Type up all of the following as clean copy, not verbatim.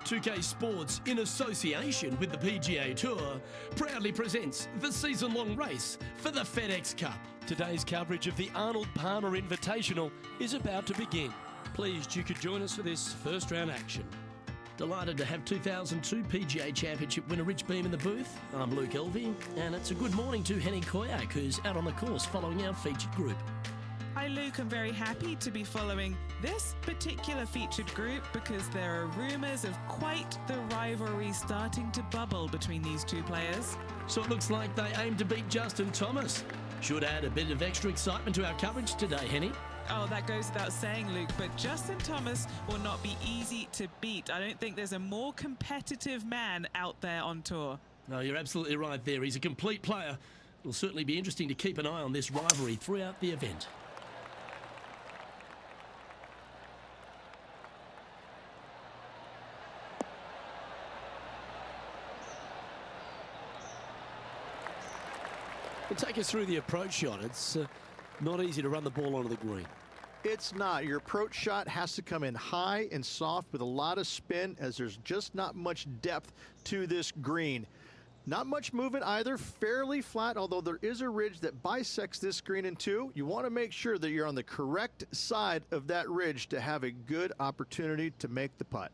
2K Sports, in association with the PGA Tour, proudly presents the season-long race for the FedEx Cup. Today's coverage of the Arnold Palmer Invitational is about to begin. Pleased you could join us for this first-round action. Delighted to have 2002 PGA Championship winner Rich Beem in the booth. I'm Luke Elvey, and it's a good morning to Henning Koyak, who's out on the course following our featured group. Hi Luke, I'm very happy to be following this particular featured group because there are rumours of quite the rivalry starting to bubble between these two players. So it looks like they aim to beat Justin Thomas. Should add a bit of extra excitement to our coverage today, Henny. Oh, that goes without saying, Luke, but Justin Thomas will not be easy to beat. I don't think there's a more competitive man out there on tour. No, you're absolutely right there. He's a complete player. It'll certainly be interesting to keep an eye on this rivalry throughout the event. We'll take us through the approach shot. It's not easy to run the ball onto the green. It's not. Your approach shot has to come in high and soft with a lot of spin, as there's just not much depth to this green. Not much movement either, fairly flat, although there is a ridge that bisects this green in two. You want to make sure that you're on the correct side of that ridge to have a good opportunity to make the putt.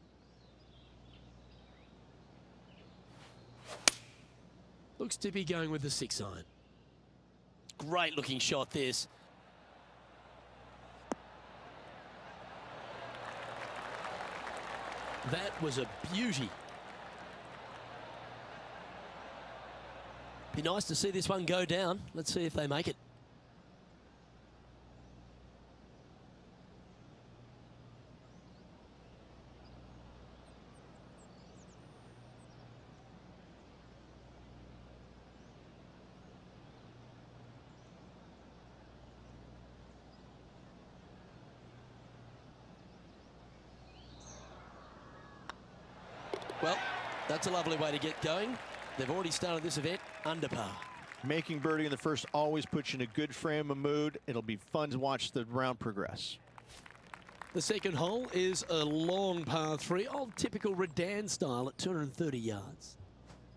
Looks to be going with the 6-iron. Great looking shot this. That was a beauty. Be nice to see this one go down. Let's see if they make it. Well, that's a lovely way to get going. They've already started this event under par. Making birdie in the first always puts you in a good frame of mood. It'll be fun to watch the round progress. The second hole is a long par 3, old typical Redan style at 230 yards.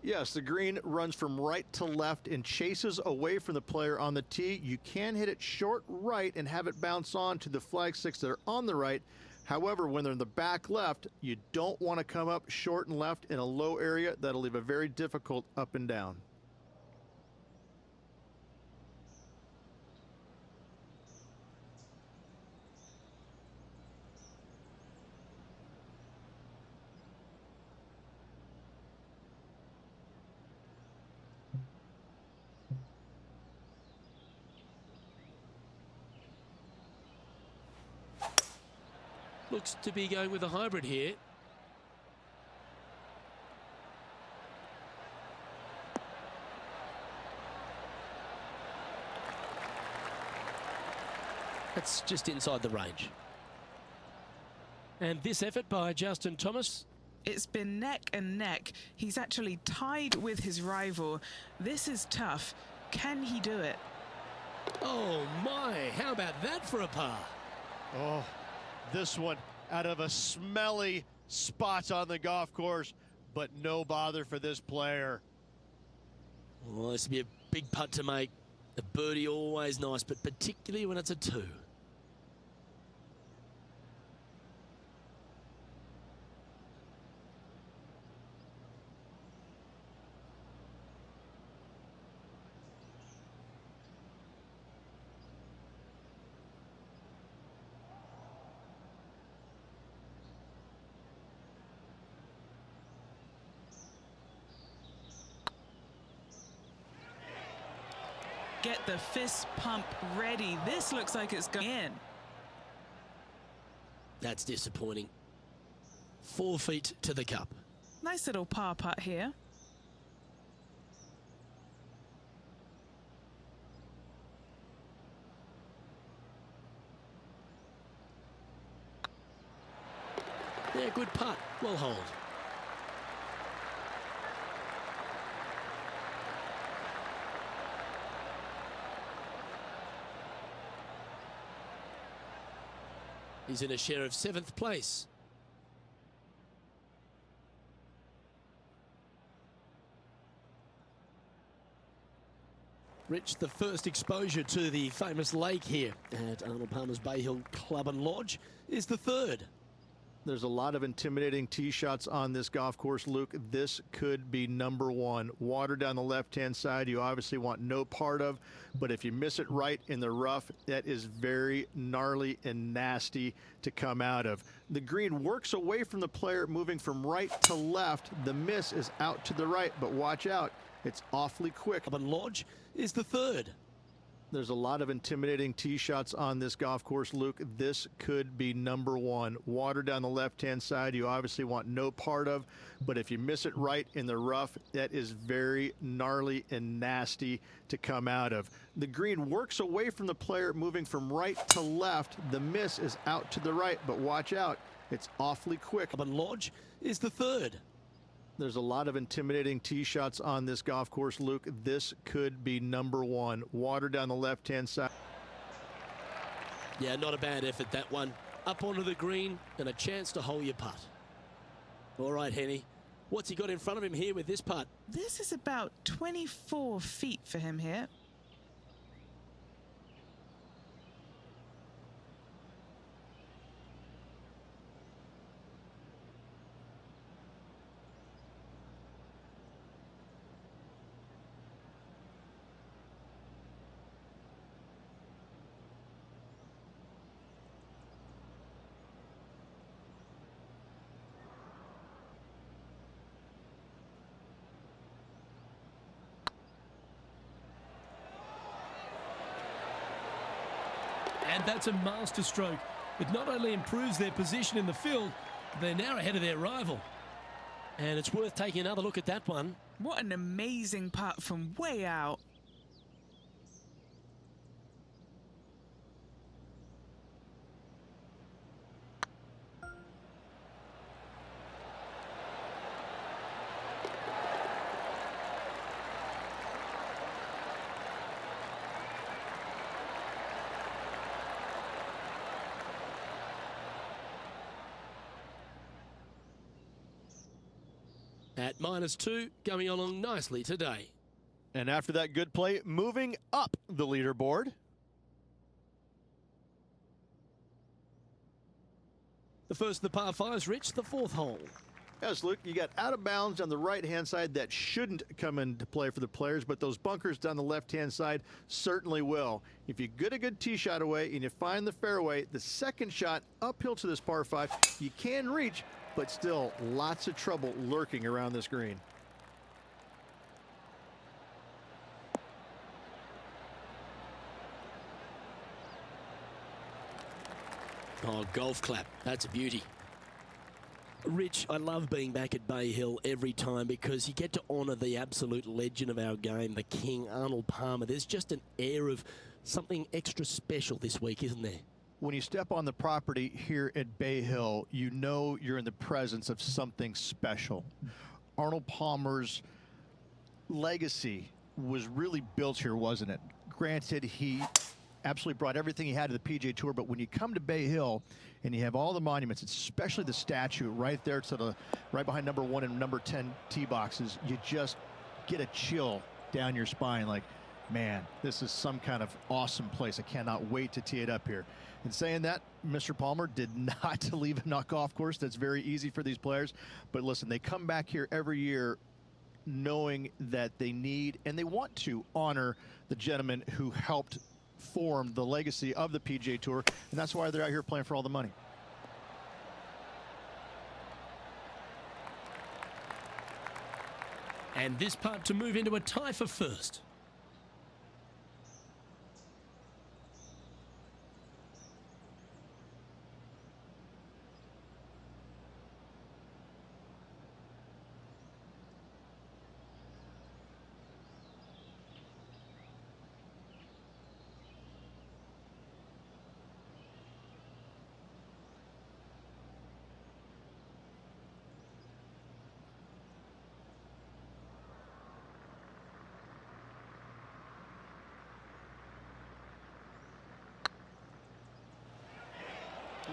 Yes, the green runs from right to left and chases away from the player on the tee. You can hit it short right and have it bounce on to the flag sticks that are on the right. However, when they're in the back left, you don't want to come up short and left in a low area. That'll leave a very difficult up and down. Looks to be going with a hybrid here. That's just inside the range. And this effort by Justin Thomas. It's been neck and neck. He's actually tied with his rival. This is tough. Can he do it? Oh my, how about that for a par? Oh, this one out of a smelly spot on the golf course, but no bother for this player. Well, this would be a big putt to make. A birdie always nice, but particularly when it's a 2. Get the fist pump ready. This looks like it's going in. That's disappointing. 4 feet to the cup. Nice little par putt here. Yeah, good putt. Well hold. He's in a share of 7th place. Rich, the first exposure to the famous lake here at Arnold Palmer's Bay Hill Club and Lodge is the third. There's a lot of intimidating tee shots on this golf course, Luke. This could be number one. Water down the left-hand side, you obviously want no part of, but if you miss it right in the rough, that is very gnarly and nasty to come out of. The green works away from the player, moving from right to left. The miss is out to the right, but watch out. It's awfully quick. Club and Lodge is the third. There's a lot of intimidating tee shots on this golf course, Luke. This could be number one. Water down the left-hand side, you obviously want no part of, but if you miss it right in the rough, that is very gnarly and nasty to come out of. The green works away from the player, moving from right to left. The miss is out to the right, but watch out. It's awfully quick. Club and Lodge is the third. There's a lot of intimidating tee shots on this golf course, Luke. This could be number one. Water down the left-hand side. Yeah, not a bad effort, that one. Up onto the green and a chance to hole your putt. All right, Henny. What's he got in front of him here with this putt? This is about 24 feet for him here. And that's a masterstroke. It not only improves their position in the field, they're now ahead of their rival. And it's worth taking another look at that one. What an amazing putt from way out. At -2, going along nicely today. And after that good play, moving up the leaderboard. The first of the par fives, Rich, the fourth hole. Yes, Luke, you got out of bounds on the right-hand side that shouldn't come into play for the players, but those bunkers down the left-hand side certainly will. If you get a good tee shot away and you find the fairway, the second shot uphill to this par 5, you can reach, but still lots of trouble lurking around this green. Oh, golf clap. That's a beauty. Rich, I love being back at Bay Hill every time because you get to honour the absolute legend of our game, the king, Arnold Palmer. There's just an air of something extra special this week, isn't there? When you step on the property here at Bay Hill, you know you're in the presence of something special. Arnold Palmer's legacy was really built here, wasn't it? Granted, he absolutely brought everything he had to the PGA Tour, but when you come to Bay Hill and you have all the monuments, especially the statue right there to the right behind number 1 and number 10 tee boxes, you just get a chill down your spine like, man, this is some kind of awesome place. I cannot wait to tee it up here. And saying that, Mr. Palmer did not leave a golf course. That's very easy for these players. But listen, they come back here every year knowing that they need and they want to honor the gentleman who helped form the legacy of the PGA Tour, and that's why they're out here playing for all the money. And this putt to move into a tie for first.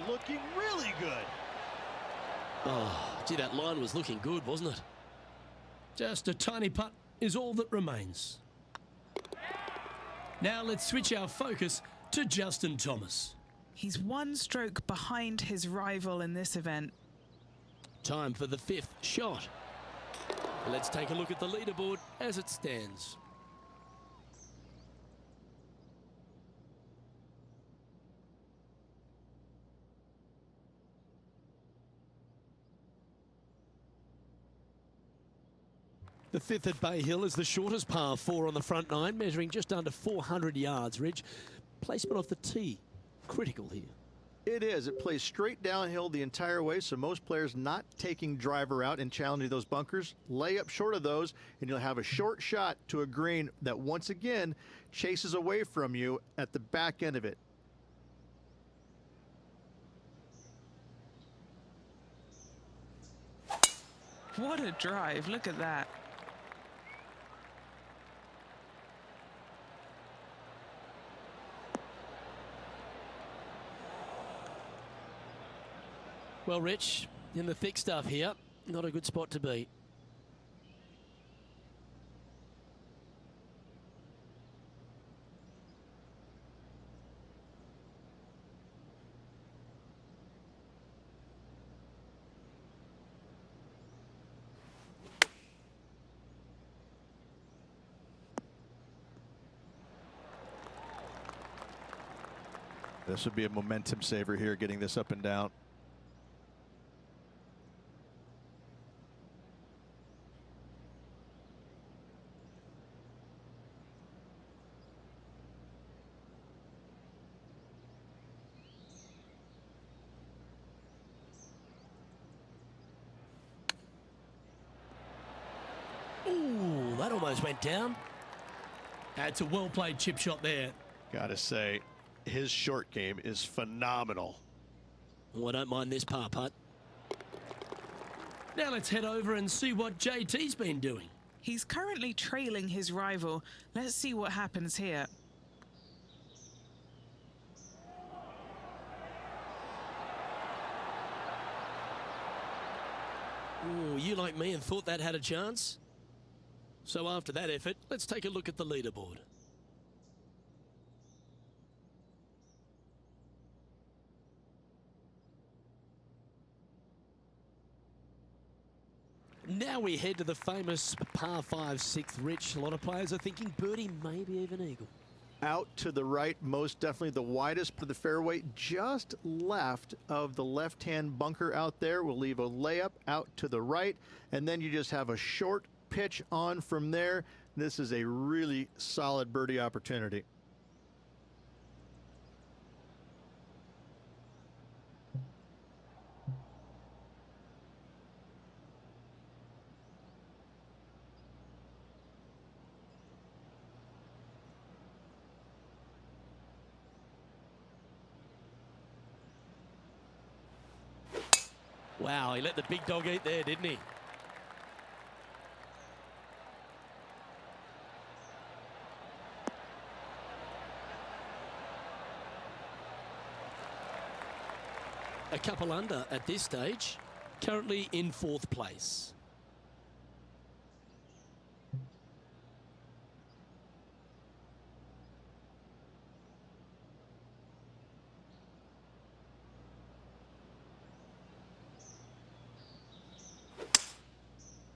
Looking really good. Oh, gee, that line was looking good, wasn't it? Just a tiny putt is all that remains. Now let's switch our focus to Justin Thomas. He's one stroke behind his rival in this event. Time for the 5th shot. Let's take a look at the leaderboard as it stands. The 5th at Bay Hill is the shortest par 4 on the front 9, measuring just under 400 yards, Reg. Placement off the tee, critical here. It is. It plays straight downhill the entire way, so most players not taking driver out and challenging those bunkers, lay up short of those, and you'll have a short shot to a green that once again chases away from you at the back end of it. What a drive, look at that. Well, Rich, in the thick stuff here, not a good spot to be. This would be a momentum saver here, getting this up and down. Ooh, that almost went down. That's a well-played chip shot there. Gotta say, his short game is phenomenal. Oh, I don't mind this par putt. Now let's head over and see what JT's been doing. He's currently trailing his rival. Let's see what happens here. Ooh, you like me and thought that had a chance? So after that effort, let's take a look at the leaderboard. Now we head to the famous par 5 6th, Rich. A lot of players are thinking birdie, maybe even eagle. Out to the right, most definitely the widest part of the fairway, just left of the left-hand bunker out there. We'll leave a layup out to the right, and then you just have a short pitch on from there. This is a really solid birdie opportunity. Wow, he let the big dog eat there, didn't he? A couple under at this stage, currently in 4th place.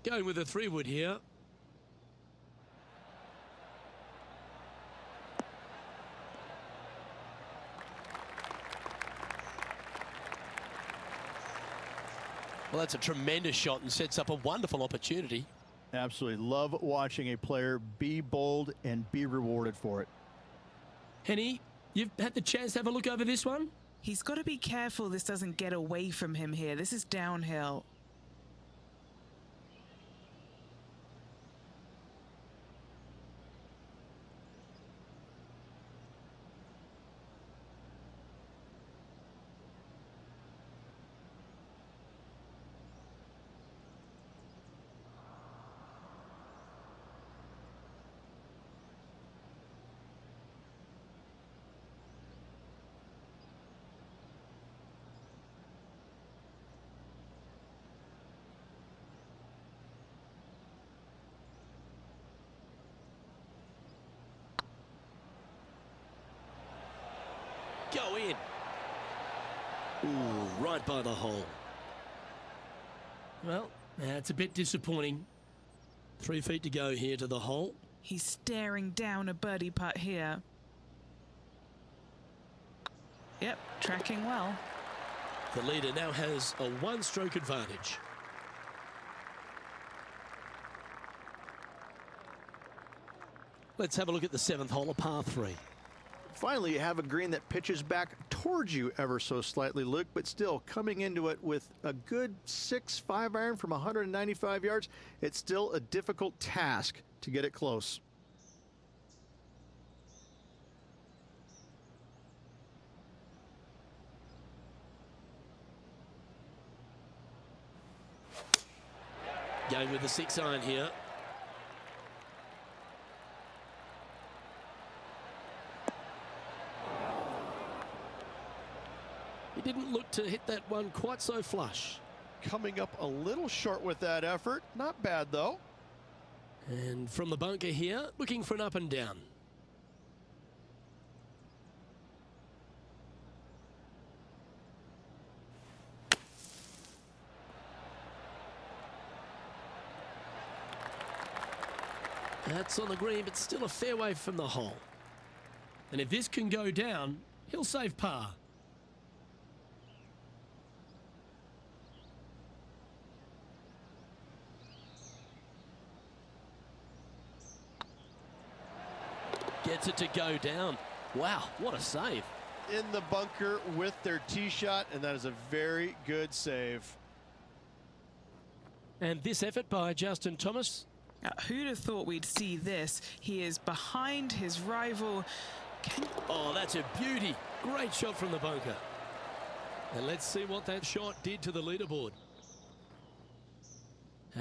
Going with a 3-wood here. Well, that's a tremendous shot and sets up a wonderful opportunity. Absolutely love watching a player be bold and be rewarded for it. Henny, you've had the chance to have a look over this one? He's got to be careful this doesn't get away from him here. This is downhill. Ooh, right by the hole. Well, that's a bit disappointing. 3 feet to go here to the hole. He's staring down a birdie putt here. Yep, tracking well. The leader now has a 1-stroke advantage. Let's have a look at the 7th hole, a par 3. Finally, you have a green that pitches back towards you ever so slightly, Luke, but still coming into it with a good 6-5 iron from 195 yards. It's still a difficult task to get it close. Going with the 6 iron here. He didn't look to hit that one quite so flush. Coming up a little short with that effort. Not bad, though. And from the bunker here, looking for an up and down. That's on the green, but still a fair way from the hole. And if this can go down, he'll save par. Gets it to go down. Wow, what a save. In the bunker with their tee shot, and that is a very good save. And this effort by Justin Thomas. Who'd have thought we'd see this? He is behind his rival. Oh, that's a beauty. Great shot from the bunker. And let's see what that shot did to the leaderboard.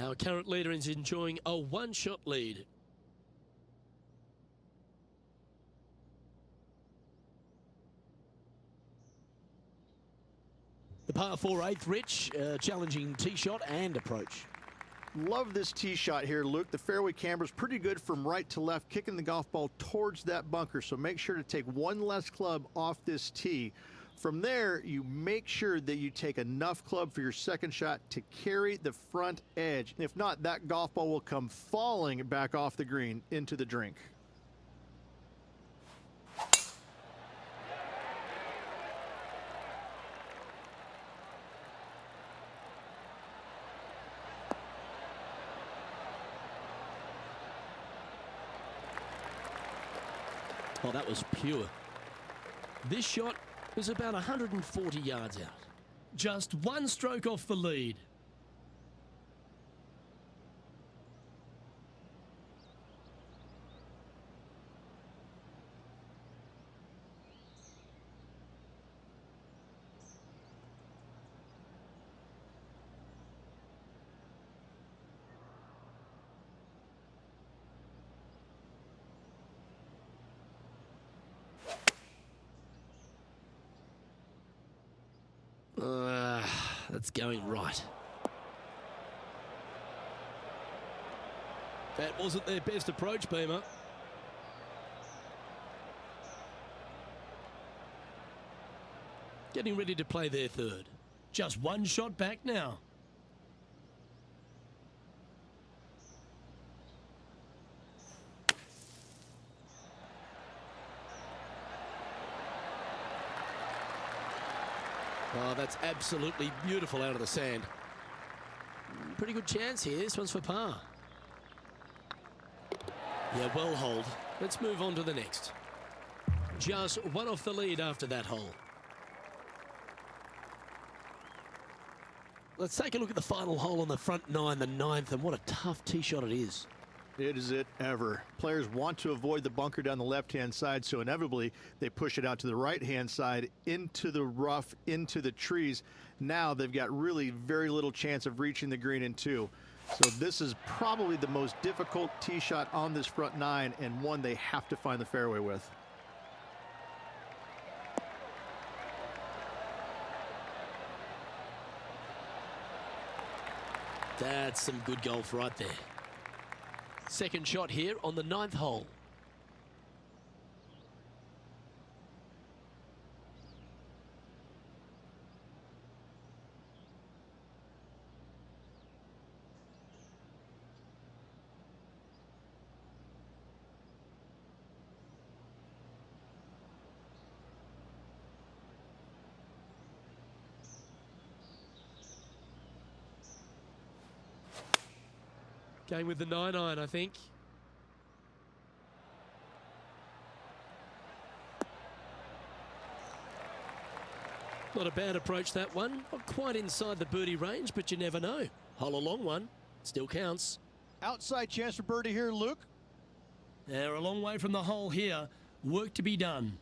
Our current leader is enjoying a 1-shot lead. The par 4 8th, Rich, challenging tee shot and approach. Love this tee shot here, Luke. The fairway camber is pretty good from right to left, kicking the golf ball towards that bunker. So make sure to take one less club off this tee. From there, you make sure that you take enough club for your second shot to carry the front edge. If not, that golf ball will come falling back off the green into the drink. Oh, that was pure. This shot was about 140 yards out. Just 1 stroke off the lead. That's going right. That wasn't their best approach, Beamer. Getting ready to play their third. Just 1 shot back now. Oh, that's absolutely beautiful out of the sand. Pretty good chance here. This one's for par. Yeah, well holed. Let's move on to the next. Just 1 off the lead after that hole. Let's take a look at the final hole on the front 9, the 9th, and what a tough tee shot it is. It is it ever. Players want to avoid the bunker down the left-hand side, so inevitably they push it out to the right-hand side, into the rough, into the trees. Now they've got really very little chance of reaching the green in 2. So this is probably the most difficult tee shot on this front 9, and one they have to find the fairway with. That's some good golf right there. Second shot here on the 9th hole. Going with the 9-iron, I think. Not a bad approach, that one. Not quite inside the birdie range, but you never know. Hole a long one. Still counts. Outside chance for birdie here, Luke. They're a long way from the hole here. Work to be done.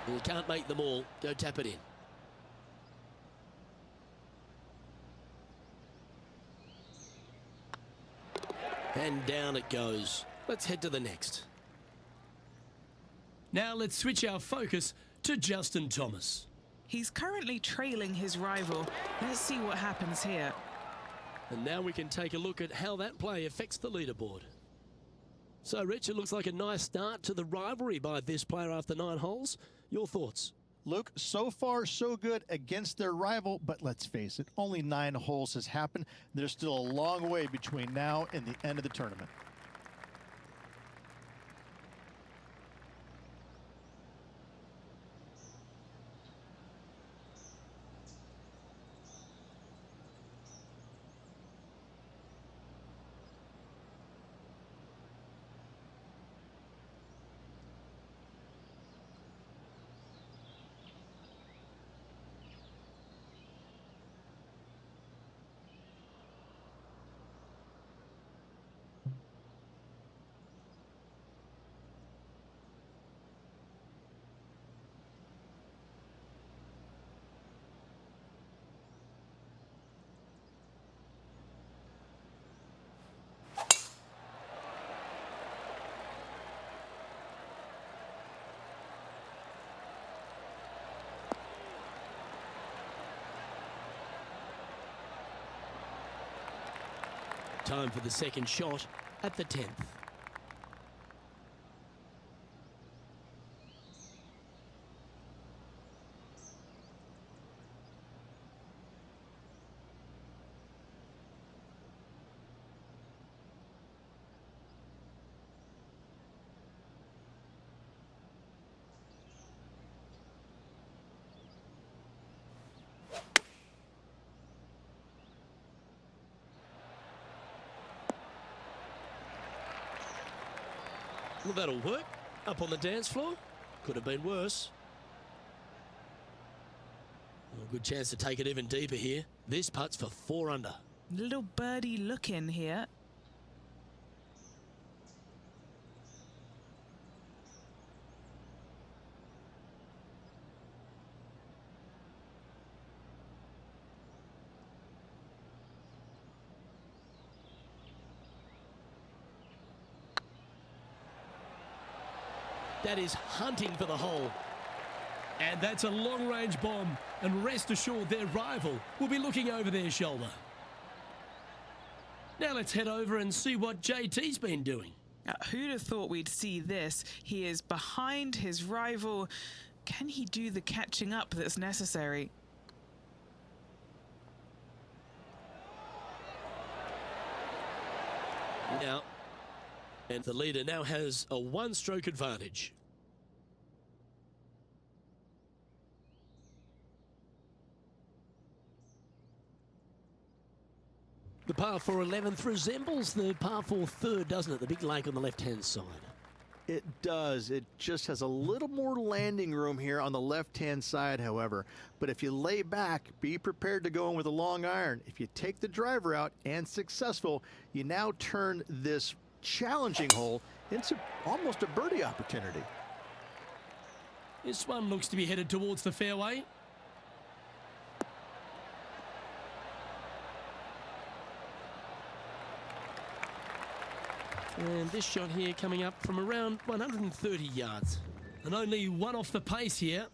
You can't make them all. Go tap it in. And down it goes. Let's head to the next. Now let's switch our focus to Justin Thomas. He's currently trailing his rival. Let's see what happens here. And now we can take a look at how that play affects the leaderboard. So, Rich, it looks like a nice start to the rivalry by this player after 9 holes. Your thoughts? Luke, so far so good against their rival, but let's face it, only 9 holes has happened. There's still a long way between now and the end of the tournament. Time for the second shot at the 10th. Well, that'll work. Up on the dance floor. Could have been worse. Well, good chance to take it even deeper here. This putt's for 4 under. Little birdie look in here. That is hunting for the hole. And that's a long-range bomb. And rest assured their rival will be looking over their shoulder. Now let's head over and see what JT's been doing. Who'd have thought we'd see this? He is behind his rival. Can he do the catching up that's necessary? Now, and the leader now has a 1-stroke advantage. The par 4 11th resembles the par 4 third, doesn't it? The big lake on the left-hand side. It does. It just has a little more landing room here on the left-hand side, however. But if you lay back, be prepared to go in with a long iron. If you take the driver out and successful, you now turn this challenging hole into almost a birdie opportunity. This one looks to be headed towards the fairway. And this shot here coming up from around 130 yards. And only one off the pace here.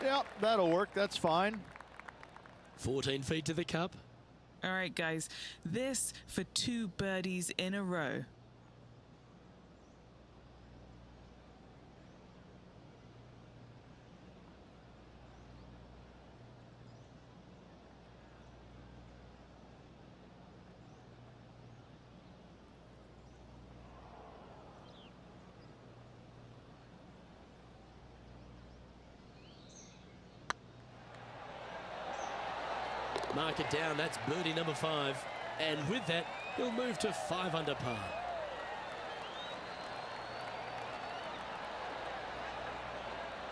Yeah, that'll work. That's fine. 14 feet to the cup. All right, guys, this for 2 birdies in a row. Mark it down, that's birdie number 5. And with that, he'll move to 5 under par.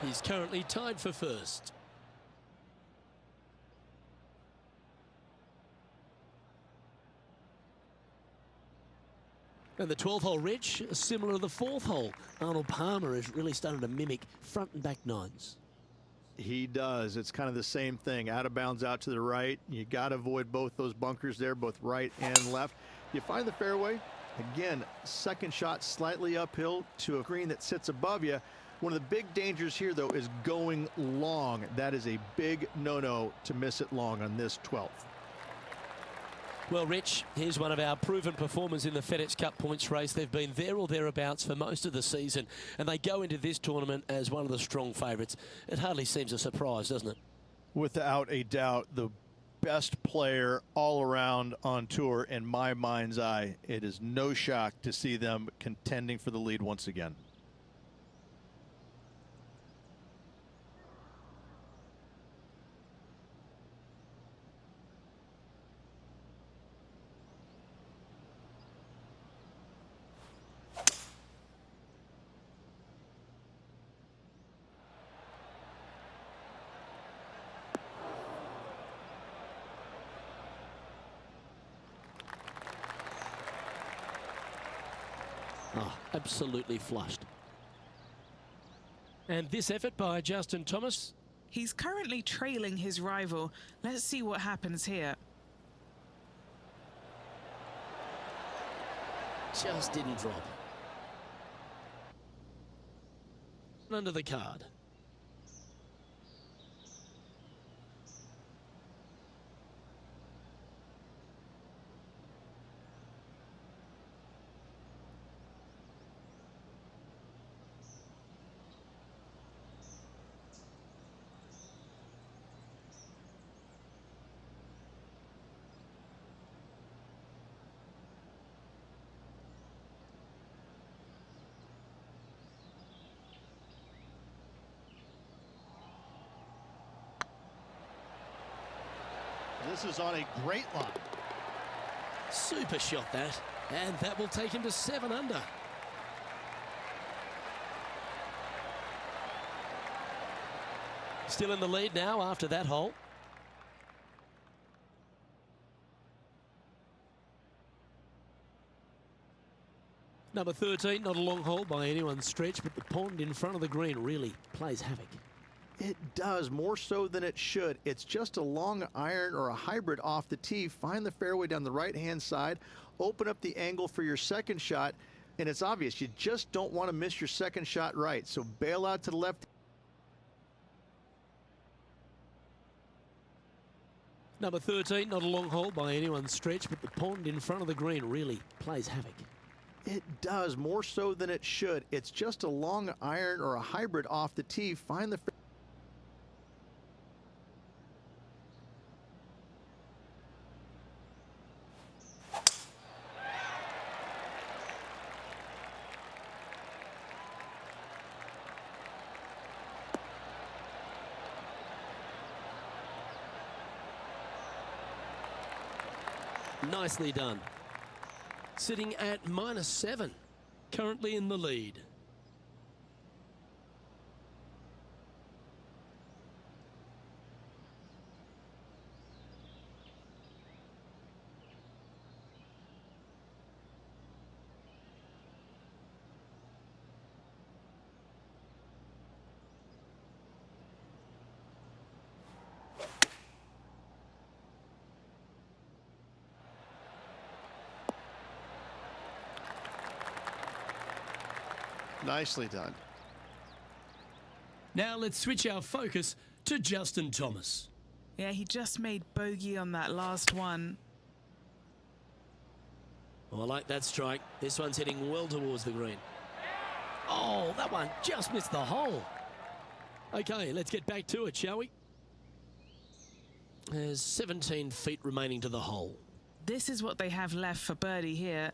He's currently tied for first. And the 12th hole, Rich, similar to the 4th hole. Arnold Palmer is really starting to mimic front and back nines. He does. It's kind of the same thing. Out of bounds out to the right. You got to avoid both those bunkers there, both right and left. You find the fairway. Again, second shot slightly uphill to a green that sits above you. One of the big dangers here, though, is going long. That is a big no-no to miss it long on this 12th. Well, Rich, here's one of our proven performers in the FedEx Cup points race. They've been there or thereabouts for most of the season, and they go into this tournament as one of the strong favourites. It hardly seems a surprise, doesn't it? Without a doubt, the best player all around on tour in my mind's eye. It is no shock to see them contending for the lead once again. Oh, absolutely flushed. And this effort by Justin Thomas. He's currently trailing his rival. Let's see what happens here. Just didn't drop. Under the card. This is on a great line. Super shot that. And that will take him to 7 under. Still in the lead now after that hole. Number 13, not a long hole by anyone's stretch, but the pond in front of the green really plays havoc. It does, more so than it should. It's just a long iron or a hybrid off the tee. Find the fairway down the right-hand side, open up the angle for your second shot, and it's obvious you just don't want to miss your second shot right. So bail out to the left. Number 13, not a long hole by anyone's stretch, but the pond in front of the green really plays havoc. It does, more so than it should. It's just a long iron or a hybrid off the tee. Find the Nicely done. Sitting at -7, currently in the lead. Nicely done. Now let's switch our focus to Justin Thomas. Yeah, he just made bogey on that last one. Oh, I like that strike. This one's heading well towards the green. Oh, that one just missed the hole. Okay, let's get back to it, shall we? There's 17 feet remaining to the hole. This is what they have left for birdie here.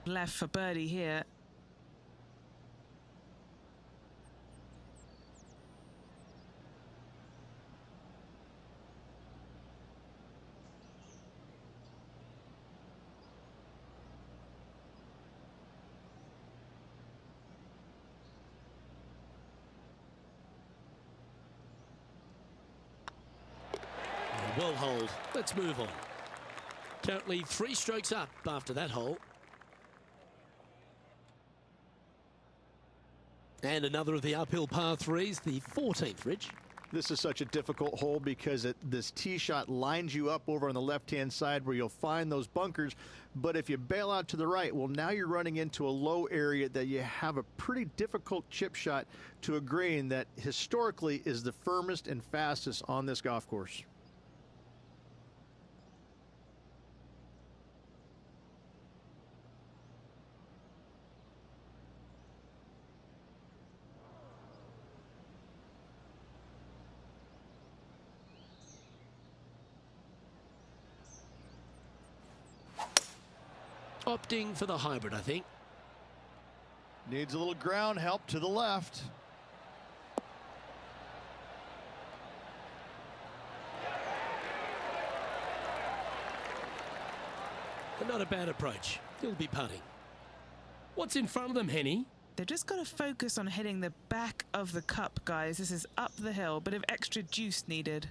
Left for birdie here. Well holed. Let's move on. Currently 3 strokes up after that hole. And another of the uphill par 3s, the 14th, Rich. This is such a difficult hole because this tee shot lines you up over on the left-hand side where you'll find those bunkers. But if you bail out to the right, well, now you're running into a low area that you have a pretty difficult chip shot to a green that historically is the firmest and fastest on this golf course. Opting for the hybrid, I think. Needs a little ground help to the left. Not a bad approach. He'll be putting. What's in front of them, Henny? They've just got to focus on hitting the back of the cup, guys. This is up the hill, bit of extra juice needed.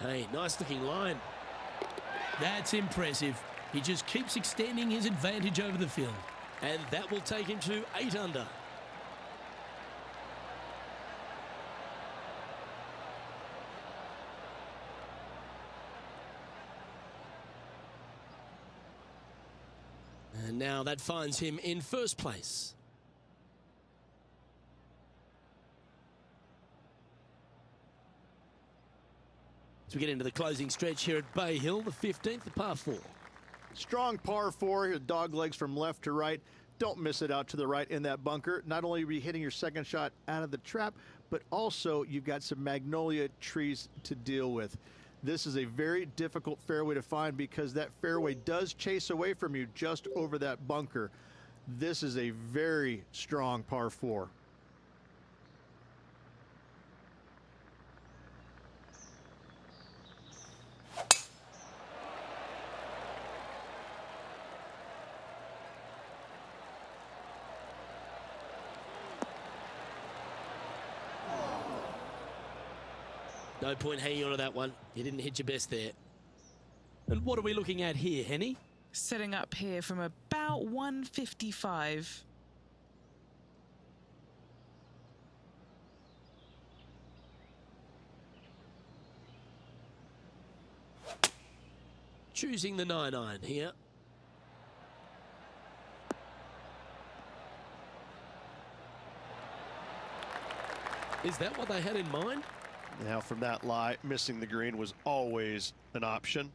Hey, nice looking line. That's impressive. He just keeps extending his advantage over the field. And that will take him to 8 under. And now that finds him in first place. As we get into the closing stretch here at Bay Hill, the 15th, the par 4. Strong par 4, dog legs from left to right. Don't miss it out to the right in that bunker. Not only are you hitting your second shot out of the trap, but also you've got some magnolia trees to deal with. This is a very difficult fairway to find because that fairway does chase away from you just over that bunker. This is a very strong par 4. No point hanging on to that one. You didn't hit your best there. And what are we looking at here, Henny? Setting up here from about 155. Choosing the 9-iron here. Is that what they had in mind? Now from that lie, missing the green was always an option.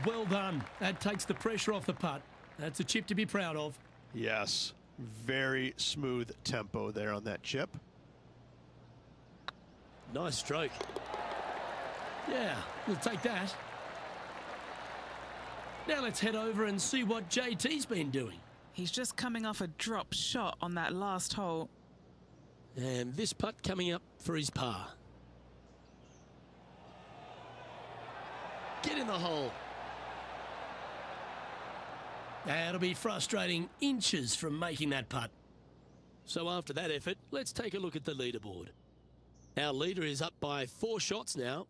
Well done. That takes the pressure off the putt. That's a chip to be proud of. Yes, very smooth tempo there on that chip. Nice stroke. Yeah, we'll take that. Now let's head over and see what JT's been doing. He's just coming off a drop shot on that last hole. And this putt coming up for his par. Get in the hole. That'll be frustrating, inches from making that putt. So after that effort, let's take a look at the leaderboard. Our leader is up by 4 shots now.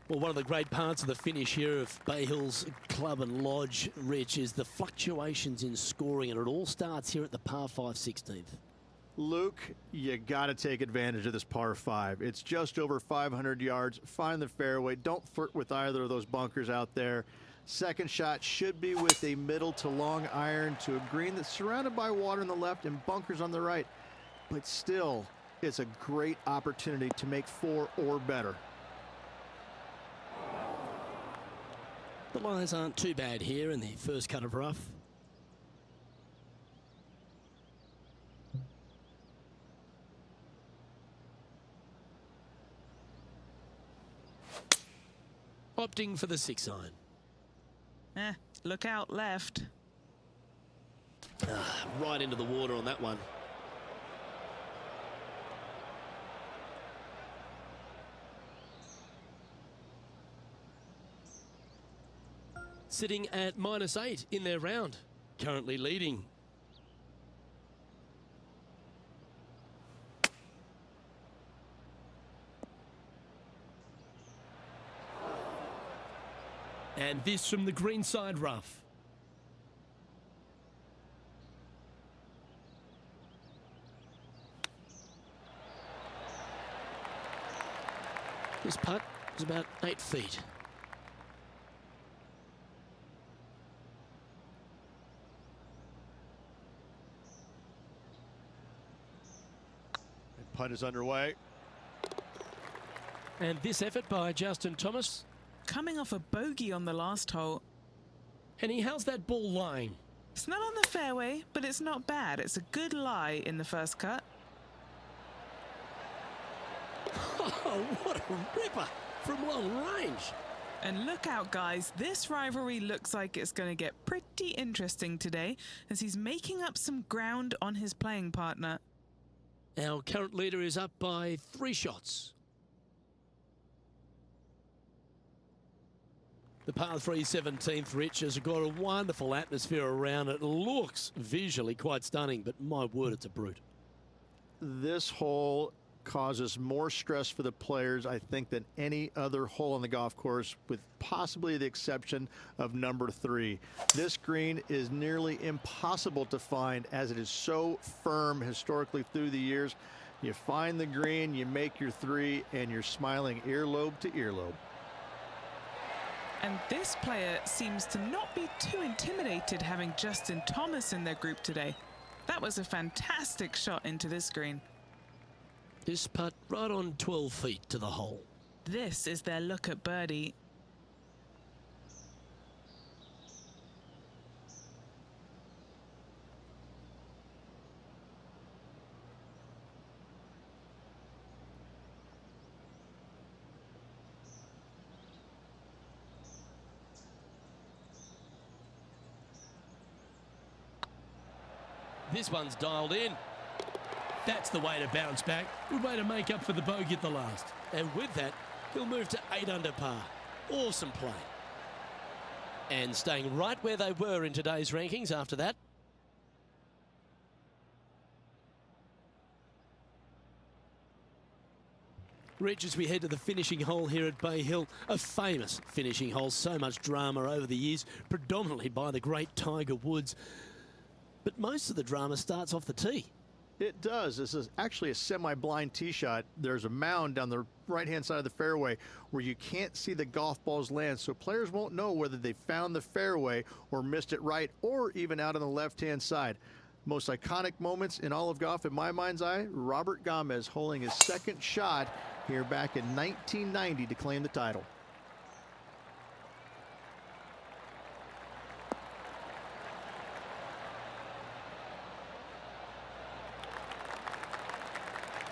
Well, one of the great parts of the finish here of Bay Hill's Club and Lodge, Rich, is the fluctuations in scoring, and it all starts here at the par 5 16th. Luke, you got to take advantage of this par 5. It's just over 500 yards. Find the fairway. Don't flirt with either of those bunkers out there. Second shot should be with a middle to long iron to a green that's surrounded by water on the left and bunkers on the right. But still, it's a great opportunity to make 4 or better. The lies aren't too bad here in the first cut of rough. Opting for the 6 iron. Look out left. Right into the water on that one. Sitting at -8 in their round, currently leading. And this from the greenside rough. This putt is about 8 feet. Putt is underway. And this effort by Justin Thomas. Coming off a bogey on the last hole. Henny, how's that ball lying? It's not on the fairway, but it's not bad. It's a good lie in the first cut. Oh, what a ripper from long range. And look out, guys. This rivalry looks like it's going to get pretty interesting today as he's making up some ground on his playing partner. Our current leader is up by 3 shots. The par 3 17th, Rich, has got a wonderful atmosphere around it. Looks visually quite stunning, but my word, it's a brute. This hole causes more stress for the players, I think, than any other hole on the golf course, with possibly the exception of number 3. This green is nearly impossible to find as it is so firm historically through the years. You find the green, you make your 3, and you're smiling earlobe to earlobe. And this player seems to not be too intimidated having Justin Thomas in their group today. That was a fantastic shot into this green. This putt right on 12 feet to the hole. This is their look at birdie. This one's dialed in. That's the way to bounce back. Good way to make up for the bogey at the last. And with that, he'll move to 8 under par. Awesome play. And staying right where they were in today's rankings after that. Rich, as we head to the finishing hole here at Bay Hill, a famous finishing hole, so much drama over the years, predominantly by the great Tiger Woods. But most of the drama starts off the tee. It does. This is actually a semi-blind tee shot. There's a mound down the right-hand side of the fairway where you can't see the golf balls land, so players won't know whether they found the fairway or missed it right or even out on the left-hand side. Most iconic moments in all of golf, in my mind's eye, Robert Gomez holing his second shot here back in 1990 to claim the title.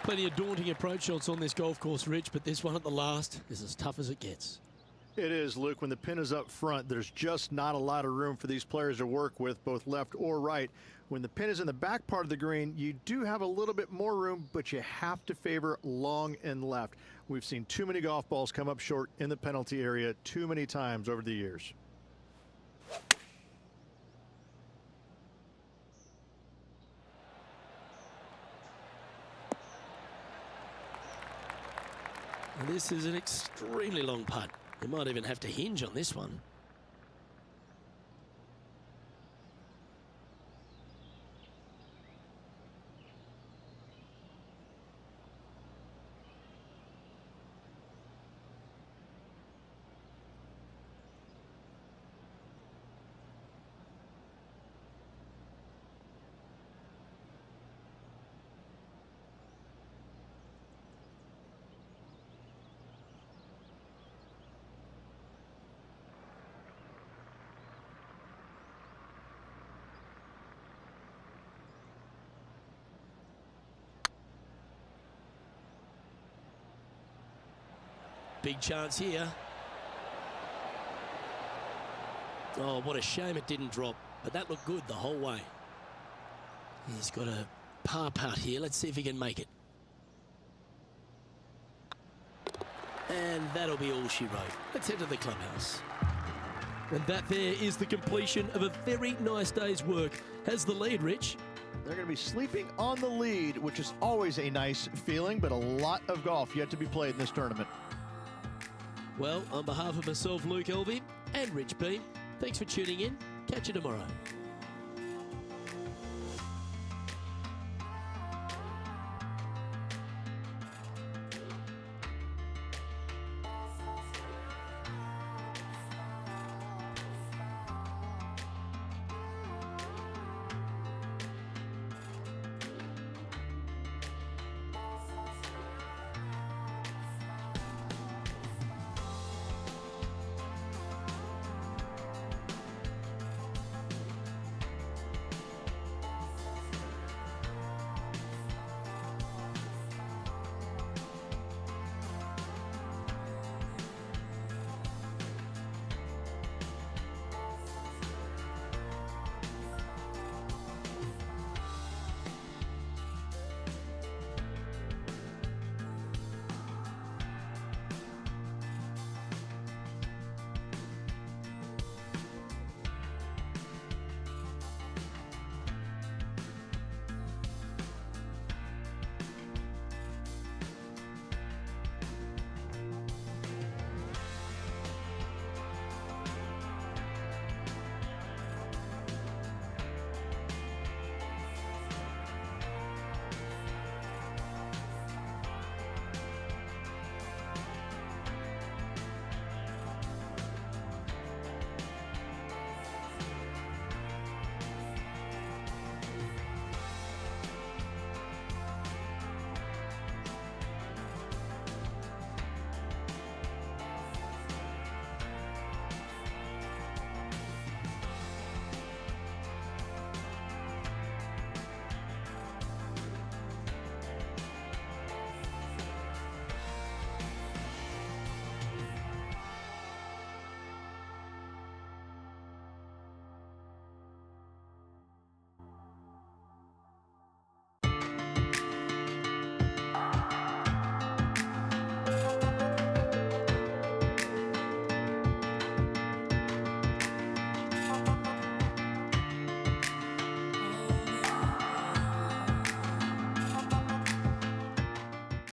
Plenty of daunting approach shots on this golf course, Rich, but this one at the last is as tough as it gets. It is, Luke. When the pin is up front, there's just not a lot of room for these players to work with, both left or right. When the pin is in the back part of the green, you do have a little bit more room, but you have to favor long and left. We've seen too many golf balls come up short in the penalty area too many times over the years. This is an extremely long putt. You might even have to hinge on this one. Big chance here. Oh, what a shame it didn't drop, but that looked good the whole way. He's got a par putt here. Let's see if he can make it. And that'll be all she wrote. Let's head to the clubhouse. And that there is the completion of a very nice day's work. Has the lead, Rich. They're going to be sleeping on the lead, which is always a nice feeling, but a lot of golf yet to be played in this tournament. Well, on behalf of myself, Luke Elvey, and Rich Beam, thanks for tuning in. Catch you tomorrow.